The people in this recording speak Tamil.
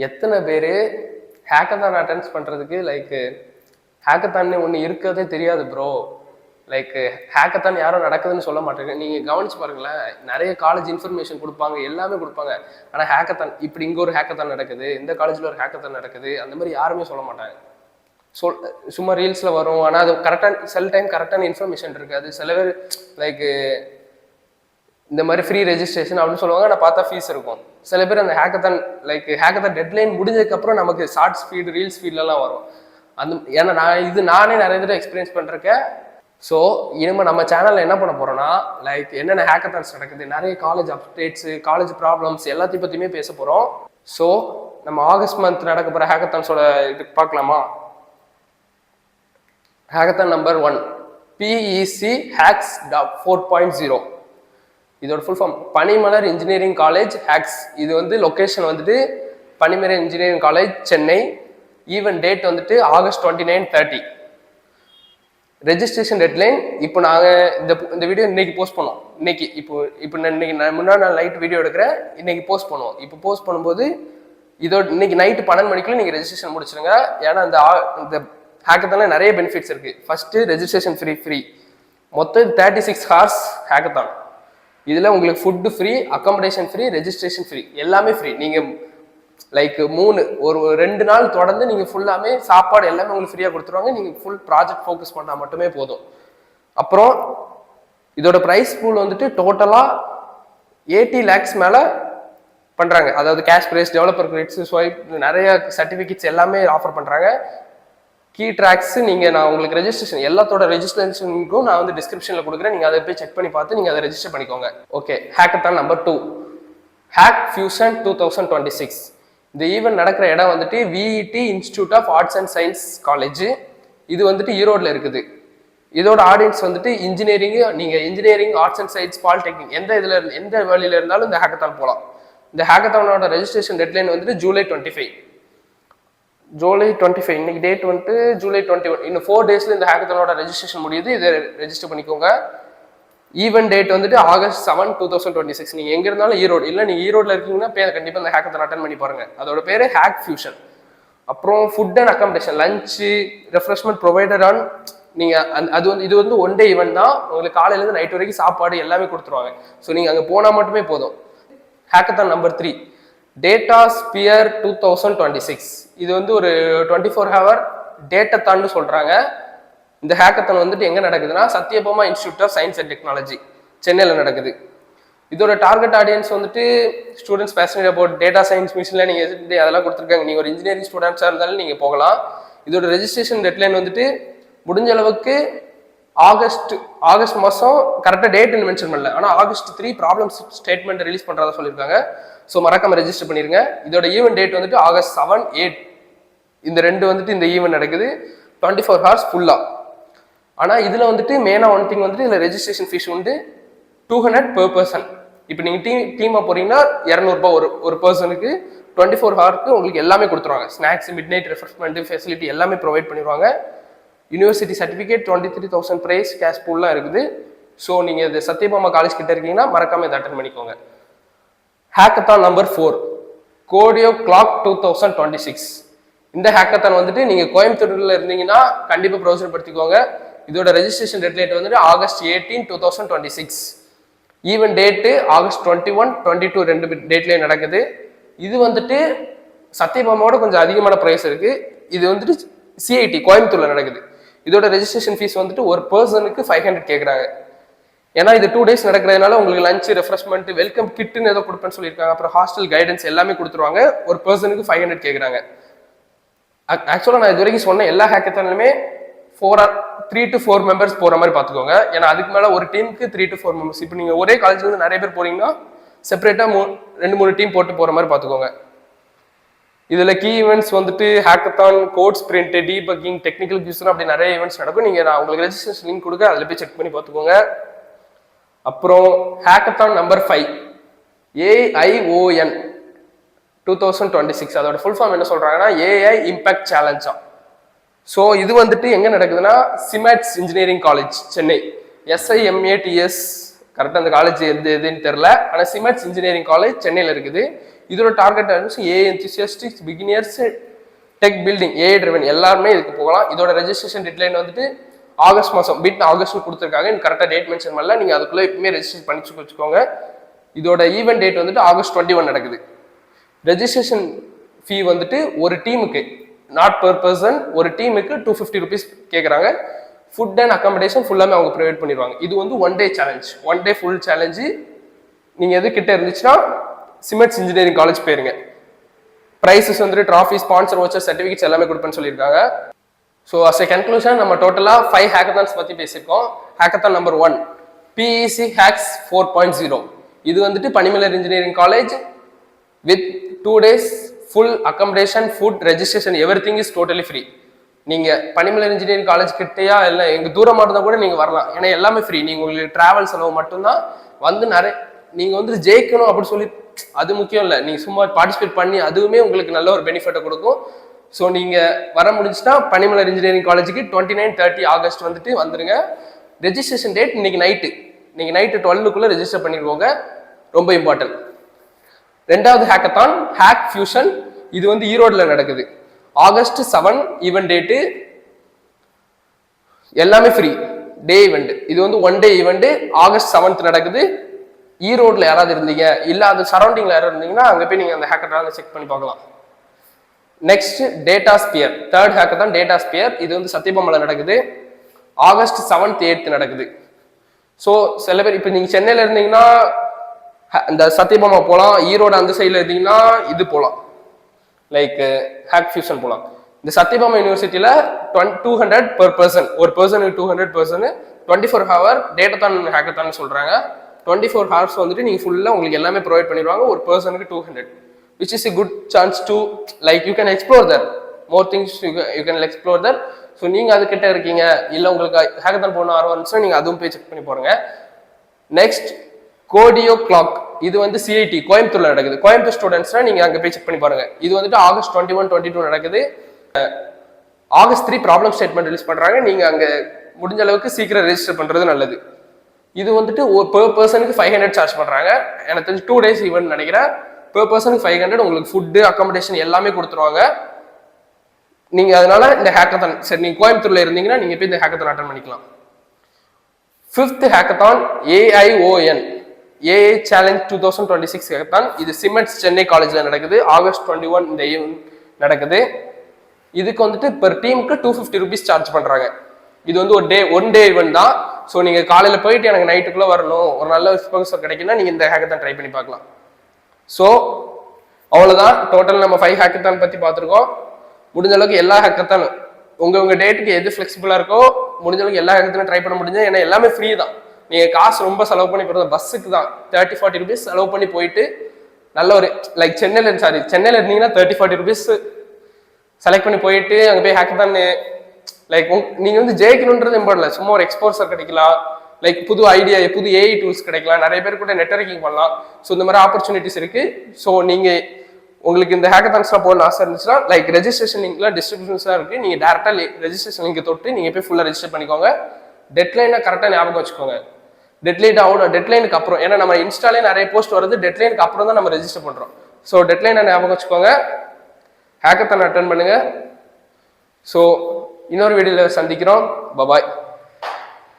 எத்தனை பேர் ஹேக்கத்தான் அட்டென்ஸ் பண்ணுறதுக்கு ஹேக்கத்தான் ஒன்று இருக்கிறதே தெரியாது ப்ரோ. ஹேக்கத்தான் யாரும் நடக்குதுன்னு சொல்ல மாட்டேங்க. நீங்கள் கவனிச்சு பாருங்களேன், நிறைய காலேஜ் இன்ஃபர்மேஷன் கொடுப்பாங்க, எல்லாமே கொடுப்பாங்க. ஆனால் ஹேக்கத்தான் இப்படி இங்கே ஒரு ஹேக்கத்தான் நடக்குது, இந்த காலேஜில் ஒரு ஹேக்கத்தான் நடக்குது, அந்த மாதிரி யாருமே சொல்ல மாட்டாங்க. சும்மா ரீல்ஸில் வரும். ஆனால் அது கரெக்டான சில டைம் கரெக்டான இன்ஃபர்மேஷன் இருக்காது. சில பேர் இந்த மாதிரி ஃப்ரீ ரெஜிஸ்ட்ரேஷன் அப்படின்னு சொல்லுவாங்க, நான் பார்த்தா ஃபீஸ் இருக்கும். சில பேர் அந்த ஹேக்கத்தான் டெட்லைன் முடிஞ்சதுக்கப்புறம் நமக்கு ஷார்ட் ஸ்பீட் ரீல்ஸ் ஸ்பீட்லலாம் வரும். ஏன்னா நானே நிறைய தடவை எக்ஸ்பீரியன்ஸ் பண்ணிருக்கேன். ஸோ இனிமேல் நம்ம சேனலில் என்ன பண்ண போகிறோன்னா என்னென்ன ஹேக்கத்தான்ஸ் நடக்குது, நிறைய காலேஜ் அப்டேட்ஸு, காலேஜ் ப்ராப்ளம்ஸ் எல்லாத்தையும் பற்றியுமே பேச போகிறோம். ஸோ நம்ம ஆகஸ்ட் மந்த் நடக்க போகிற ஹேக்கத்தான்ஸோட இதுக்கு பார்க்கலாமா? Hackathon number 1 PEC Hacks 4.0. இதோட full form Panimalar engineering college hacks. இது location Panimalar engineering college, Chennai. Event date August 29, 30. Registration deadline இப்போ நாங்கள் இந்த வீடியோ இன்னைக்கு போஸ்ட் பண்ணோம். இப்போ முன்னாடி நான் நைட் வீடியோ எடுக்கிறேன், இன்னைக்கு போஸ்ட் பண்ணுவோம். இப்போ போஸ்ட் பண்ணும்போது இன்னைக்கு நைட்டு 12 மணிக்குள்ள நீங்கள் ரெஜிஸ்ட்ரேஷன் முடிச்சிருங்க. ஏன்னா இந்த ஹேக்கத்தான்ல நிறைய பெனிஃபிட்ஸ் இருக்கு. First registration free. மொத்தம் 36 ஹார்ஸ் ஹேக்கத்தான். இதில் உங்களுக்கு food free, accommodation free, registration free, எல்லாமே ஃப்ரீ. நீங்கள் 2 நாள் தொடர்ந்து நீங்கள் ஃபுல்லாமே சாப்பாடு எல்லாமே உங்களுக்கு ஃப்ரீயாக கொடுத்துருவாங்க. நீங்கள் ஃபுல் ப்ராஜெக்ட் ஃபோக்கஸ் பண்ணால் மட்டுமே போதும். அப்புறம் இதோட ப்ரைஸ் பூல் டோட்டலாக 80 lakhs மேலே பண்ணுறாங்க. அதாவது cash prize, developer credits, swipe, நிறைய சர்டிஃபிகேட்ஸ் எல்லாமே ஆஃபர் பண்ணுறாங்க. கீ ட்ராக்ஸ் நான் உங்களுக்கு ரெஜிஸ்ட்ரேஷன் எல்லாத்தோட ரெஜிஸ்ட்ரேஷனுக்கும் நான் டிஸ்கிரிப்ஷனில் கொடுக்குறேன். நீங்கள் அதை போய் செக் பண்ணி பார்த்து நீங்கள் அதை ரெஜிஸ்டர் பண்ணிக்கோங்க. Okay, hackathon number 2 hack fusion 2026. இந்த ஈவெண்ட் நடக்கிற இடம் VET institute of arts and science college. இது ஈரோடில் இருக்குது. இதோட ஆடியன்ஸ் இன்ஜினியரிங், நீங்கள் engineering, arts and science, polytechnic எந்த வழியில இருந்தாலும் இந்த ஹேக்கத்தான் போகலாம். இந்த ஹேக்கத்தானோட ரெஜிஸ்ட்ரேஷன் டெட்லைன் ஜூலை 25. இன்னைக்கு டேட் ஜூலை 21. இன்னும் 4 daysல இந்த ஹேக்கத்தானோட ரெஜிஸ்ட்ரேஷன் முடியுது. இதை ரெஜிஸ்டர் பண்ணிக்கோங்க. Event date August 7, 2026. நீங்கள் எங்கே இருந்தாலும் ஈரோடு, இல்லை நீங்கள் ஈரோடில் இருக்கீங்கன்னா கண்டிப்பாக இந்த ஹேக்கத்தான் அட்டன் பண்ணி பாருங்க. அதோட பேர் ஹேக் ஃபியூஷன். அப்புறம் food and accommodation, lunch, refreshment provider on. நீங்கள் இது 1 day ஈவெண்ட் தான். உங்களுக்கு காலையிலேருந்து நைட் வரைக்கும் சாப்பாடு எல்லாமே கொடுத்துருவாங்க. ஸோ நீங்கள் அங்கே போனால் மட்டுமே போதும். Hackathon number 3 data sphere 2026. இது ஒரு 24 hour டேட்டாத்தான்னு சொல்கிறாங்க. இந்த ஹேக்கத்தான் எங்கே நடக்குதுன்னா Sathyabama institute of science and technology, சென்னையில் நடக்குது. இதோட target audience students passionate about data science, machine learning, அதெல்லாம் கொடுத்துருக்காங்க. நீங்கள் ஒரு இன்ஜினியரிங் ஸ்டூடெண்ட்ஸாக இருந்தாலும் நீங்கள் போகலாம். இதோட ரெஜிஸ்ட்ரேஷன் டெட்லைன் முடிஞ்ச அளவுக்கு ஆகஸ்ட் மாதம், கரெக்டாக டேட் மென்ஷன் பண்ணல, ஆனால் ஆகஸ்ட் 3 ப்ராப்ளம் ஸ்டேட்மெண்ட் ரிலீஸ் பண்ணுறதா சொல்லியிருக்காங்க. ஸோ மறக்காம ரெஜிஸ்டர் பண்ணிருங்க. இதோட ஈவெண்ட் டேட் ஆகஸ்ட் 7, 8. இந்த 2 இந்த ஈவெண்ட் நடக்குது 24 hours ஃபுல்லாக. ஆனால் இதில் மெயினாக ஒன் திங் இதில் ரெஜிஸ்ட்ரேஷன் ஃபீஸ் 200 per person. இப்போ நீங்கள் டீமாக போறீங்கன்னா 200 ரூபாய் ஒரு பர்சனுக்கு. 24 hours உங்களுக்கு எல்லாமே கொடுத்துருவாங்க. Snacks, mid night refreshment facility எல்லாமே ப்ரொவைட் பண்ணிடுவாங்க. யூனிவர்சிட்டி சர்டிஃபிகேட் 23,000 ப்ரைஸ் கேஷ் பூல்லாம் இருக்குது. ஸோ நீங்கள் இது சத்யபாமா காலேஜ் கிட்ட இருக்கீங்கன்னா மறக்காம இதை அட்டன் பண்ணிக்கோங்க. Hackathon number 4 code o clock 2026. இந்த ஹேக்கத்தான் நீங்கள் கோயம்புத்தூர்ல இருந்தீங்கன்னா கண்டிப்பாக ப்ரௌசர் படுத்திக்கோங்க. இதோட registration deadline August 18, 2026. Event date August 21, 22 2 டேட்லேயே நடக்குது. இது சத்யபாமாவோட கொஞ்சம் அதிகமான ப்ரைஸ் இருக்கு. இது CIT கோயம்புத்தூர்ல நடக்குது. இதோட ரெஜிஸ்ட்ரேஷன் ஃபீஸ் ஒரு பர்சனுக்கு 500 கேட்குறாங்க. ஏன்னா இது 2 days நடக்கிறதுனால உங்களுக்கு லஞ்ச், ரெஃப்ரெஷ்மெண்ட், வெல்கம் கிட்னு ஏதோ கொடுப்பேன்னு சொல்லியிருக்காங்க. அப்புறம் ஹாஸ்டல் கைடன்ஸ் எல்லாமே கொடுத்துருவாங்க. ஒரு பர்சனுக்கு 500 கேட்குறாங்க. ஆக்சுவலாக நான் இது வரைக்கும் சொன்ன எல்லா ஹேக்கத்தான்லுமே 3 to 4 members போகிற மாதிரி பார்த்துக்கோங்க. ஏன்னா அதுக்கு மேலே ஒரு டீமுக்கு 3 to 4 members. இப்போ நீங்கள் ஒரே காலேஜ்லேருந்து நிறைய பேர் போறீங்கன்னா செப்பரேட்டாக 2-3 டீம் போட்டு போகிற மாதிரி பார்த்துக்கோங்க. இதில் key events hackathon, code sprint, debugging, technical கியூஸ்னு அப்படி நிறைய ஈவெண்ட்ஸ் நடக்கும். நான் உங்களுக்கு ரெஜிஸ்ட்ரேஷன் லிங்க் கொடுக்க, அதில் போய் செக் பண்ணி பார்த்துக்கோங்க. அப்புறம் ஹேக்கத்தான் நம்பர் 5 AION 2026. அதோட ஃபுல் ஃபார்ம் என்ன சொல்றாங்கன்னா AI இம்பாக்ட் சேலஞ்சா. ஸோ இது எங்க நடக்குதுன்னா சிமேட்ஸ் இன்ஜினியரிங் காலேஜ், சென்னை. SIMATS கரெக்டாக அந்த காலேஜ் எதுன்னு தெரியல. ஆனால் சிமேட்ஸ் இன்ஜினியரிங் காலேஜ் சென்னையில் இருக்குது. இதோட டார்கெட் ஏ என்தூசியாஸ்டிக்ஸ், பிகினியர்ஸ், டெக் பில்டிங், ஏ ட்ரிவன் எல்லாருமே இதுக்கு போகலாம். இதோட ரெஜிஸ்ட்ரேஷன் டெட்லைன் வந்துட்டு ஆகஸ்ட் மாதம், பிட் ஆகஸ்ட் கொடுத்துருக்காங்க. எனக்கு கரெக்டாக டேட் மென்ஷன் பண்ணல, நீங்கள் அதுக்குள்ளே எப்பவுமே ரெஜிஸ்டர் பண்ணி வச்சுக்கோங்க. இதோட ஈவெண்ட் டேட் வந்துட்டு ஆகஸ்ட் 21 நடக்குது. ரெஜிஸ்ட்ரேஷன் ஃபீ வந்துட்டு ஒரு டீமுக்கு, நாட் பெர் பர்சன், ஒரு டீமுக்கு 250 rupees கேட்குறாங்க. ஃபுட் அண்ட் அக்காமடேஷன் ஃபுல்லாமே அவங்க ப்ரொவைட் பண்ணிடுவாங்க. இது வந்து 1 day challenge, 1 day full challenge. நீங்கள் எது கிட்ட இருந்துச்சுன்னா சிமெண்ட்ஸ் இன்ஜினியரிங் காலேஜ் போயிருங்க. ப்ரைஸஸ் வந்துட்டு ட்ராஃபி, ஸ்பான்சர் வச்சர், சர்டிஃபிகேட்ஸ் எல்லாமே கொடுப்பேன்னு சொல்லியிருக்காங்க. ஸோ அஸ் எ கன்க்ளூஷன் நம்ம டோட்டலாக 5 ஹேக்கத்தான்ஸ் பற்றி பேசியிருக்கோம். Hackathon number 1 PEC hacks 4.0. இது வந்துட்டு Panimalar engineering college with 2 days full accommodation, food, registration, everything is totally free. நீங்கள் பனிமலர் இன்ஜினியரிங் காலேஜ் கிட்டையா இல்லை எங்கள் தூரமாக இருந்தால் கூட நீங்கள் வரலாம். ஏன்னா எல்லாமே ஃப்ரீ. நீங்கள் உங்களுக்கு ட்ராவல் செலவு மட்டும்தான். வந்து நீங்கள் வந்து ஜெயிக்கணும் அப்படின்னு சொல்லி அது முக்கியம் இல்லை. நீங்கள் சும்மா பார்ட்டிசிபேட் பண்ணி அதுவுமே உங்களுக்கு நல்ல ஒரு பெனிஃபிட்டை கொடுக்கும். ஸோ நீங்கள் வர முடிஞ்சுன்னா பனிமலர் இன்ஜினியரிங் காலேஜுக்கு 29, 30 ஆகஸ்ட் வந்துட்டு வந்துடுங்க. ரெஜிஸ்ட்ரேஷன் டேட் இன்னைக்கு நைட்டு 12க்குள்ளே ரெஜிஸ்டர் பண்ணிக்கோங்க. ரொம்ப இம்பார்ட்டன்ட். ரெண்டாவது ஹேக்கத்தான் ஹேக் ஃபியூஷன். இது வந்து ஈரோடில் நடக்குது. August 7 event date. எல்லாமே ஃப்ரீ டே ஈவெண்ட். இது வந்து 1 day ஈவெண்ட். ஆகஸ்ட் 7 நடக்குது. ஈரோடில் யாராவது இருந்தீங்க இல்லை அது சரௌண்டிங்கில் யாராவது இருந்தீங்கன்னா அங்கே போய் நீங்கள் அந்த ஹேக்கத்தான் செக் பண்ணி பார்க்கலாம். Next data sphere, third hackathon data sphere. இது வந்து சத்தியபாமாவில் நடக்குது. ஆகஸ்ட் 7th 8th நடக்குது. ஸோ சில பேர் இப்போ நீங்கள் சென்னையில் இருந்தீங்கன்னா இந்த சத்தியபாமா போகலாம். ஈரோடு அந்த சைடில் இருந்தீங்கன்னா இது போகலாம், லைக் ஹேக் ஃபியூஷன் போகலாம். இந்த சத்தியபாமா யூனிவர்சிட்டியில் 200 per person, ஒரு பர்சனுக்கு 200 person, 24 hour டேட்டாதான் ஹேக்கத்தான் சொல்கிறாங்க. 24 hours வந்துட்டு நீங்கள் ஃபுல்லாக உங்களுக்கு எல்லாமே ப்ரொவைட் பண்ணிடுவாங்க. ஒரு பர்சனுக்கு 200, which is a good chance to like you can explore there more things, you can explore there. So நீங்கள் அதுக்கிட்ட இருக்கீங்க இல்லை உங்களுக்கு ஹேக்கத்தான் போகணும் ஆர்வம் இருந்துச்சுன்னா நீங்கள் அதுவும் போய் செக் பண்ணி போகிறீங்க. Next code o clock. இது வந்து சிஐடி கோயம்புத்தூர்ல நடக்குது. கோயம்புத்தூர் ஸ்டூடெண்ட்ஸ்னா நீங்கள் அங்கே போய் செக் பண்ணி பாருங்க. இது வந்துட்டு ஆகஸ்ட் 21, 22 நடக்குது. ஆகஸ்ட் 3 ப்ராப்ளம் ஸ்டேட்மெண்ட் ரிலீஸ் பண்ணுறாங்க. நீங்கள் அங்கே முடிஞ்ச அளவுக்கு சீக்கிரம் ரெஜிஸ்டர் பண்ணுறது நல்லது. இது வந்துட்டு ஒரு பெர் பர்சனுக்கு 500 சார்ஜ் பண்ணுறாங்க. எனக்கு தெரிஞ்சு 2 days ஈவெண்ட் நினைக்கிறேன். பெர் பர்சனுக்கு 500. உங்களுக்கு ஃபுட்டு, அக்காமடேஷன் எல்லாமே கொடுத்துருவாங்க. நீங்கள் அதனால இந்த ஹேக்கத்தான், சரி நீங்கள் கோயம்புத்தூர்ல இருந்தீங்கன்னா நீங்கள் போய் இந்த ஹேக்கத்தான் அட்டன் பண்ணிக்கலாம். 5th hackathon AION, AI challenge 2026 hackathon. இது சிமெண்ட்ஸ் சென்னை காலேஜில் நடக்குது. ஆகஸ்ட் 21 இந்த ஈவெண்ட் நடக்குது. இதுக்கு வந்துட்டு பெர் டீமுக்கு 250 rupees சார்ஜ் பண்ணுறாங்க. இது வந்து ஒரு ஒன் டே ஈவெண்ட் தான். ஸோ நீங்கள் காலையில் போயிட்டு எனக்கு நைட்டுக்குள்ளே வரணும், ஒரு நல்ல எக்ஸ்போசர் கிடைக்குன்னா நீங்கள் இந்த ஹேக்கத்தான் ட்ரை பண்ணி பார்க்கலாம். ஸோ அவ்வளோதான். டோட்டல் நம்ம 5 ஹேக்கத்தான் பற்றி பார்த்துருக்கோம். முடிஞ்ச அளவுக்கு எல்லா ஹேக்கத்தானும் உங்க டேட்டுக்கு எது ஃப்ளெக்சிபிளாக இருக்கோ முடிஞ்ச அளவுக்கு எல்லா ஹேக்கத்தானும் ட்ரை பண்ண முடிஞ்சு. ஏன்னா எல்லாமே ஃப்ரீ தான். நீங்கள் காசு ரொம்ப செலவு பண்ணி போகிறது பஸ்ஸுக்கு தான் 30-40 rupees செலவு பண்ணி போயிட்டு நல்ல ஒரு லைக் சென்னையில் இருந்தீங்கன்னா 30-40 rupees செலக்ட் பண்ணி போயிட்டு அங்கே போய் ஹேக்கத்தான் லைக் நீங்கள் வந்து ஜெயிக்கணுன்றது இம்பார்ட்டன். சும்மா ஒரு எக்ஸ்போசர் கிடைக்கலாம், லைக் புது ஐடியா, புது ஏஐ டூல்ஸ் கிடைக்கலாம், நிறைய பேர் கூட நெட்வொர்க்கிங் பண்ணலாம். ஸோ இந்த மாதிரி ஆப்பர்ச்சுனிட்டிஸ் இருக்கு. ஸோ நீங்கள் உங்களுக்கு இந்த ஹேக்கத்தான்ஸ்லாம் போகணும்னு ஆசை இருந்துச்சுன்னா லைக் ரெஜிஸ்ட்ரேஷன் லிங்க்லாம் டிஸ்ட்ரிபியூஷன்ஸ்லாம் இருக்குது. நீங்கள் டேரெக்டாக ரெஜிஸ்ட்ரேஷன் லிங்க் தொட்டு நீங்கள் போய் ஃபுல்லாக ரெஜிஸ்டர் பண்ணிக்கோங்க. டெட்லைனை கரெக்டாக ஞாபகம் வச்சுக்கோங்க. டெட்லைனுக்கு அப்புறம், ஏன்னா நம்ம இன்ஸ்டாலே நிறைய போஸ்ட் வருது, டெட்லைனுக்கு அப்புறம் தான் நம்ம ரெஜிஸ்டர் பண்ணுறோம். ஸோ டெட்லைனை ஞாபகம் வச்சுக்கோங்க. ஹேக்கத்தான் அட்டென்ட் பண்ணுங்க. ஸோ இன்னொரு வீடியோவில் சந்திக்கிறோம். பாய்.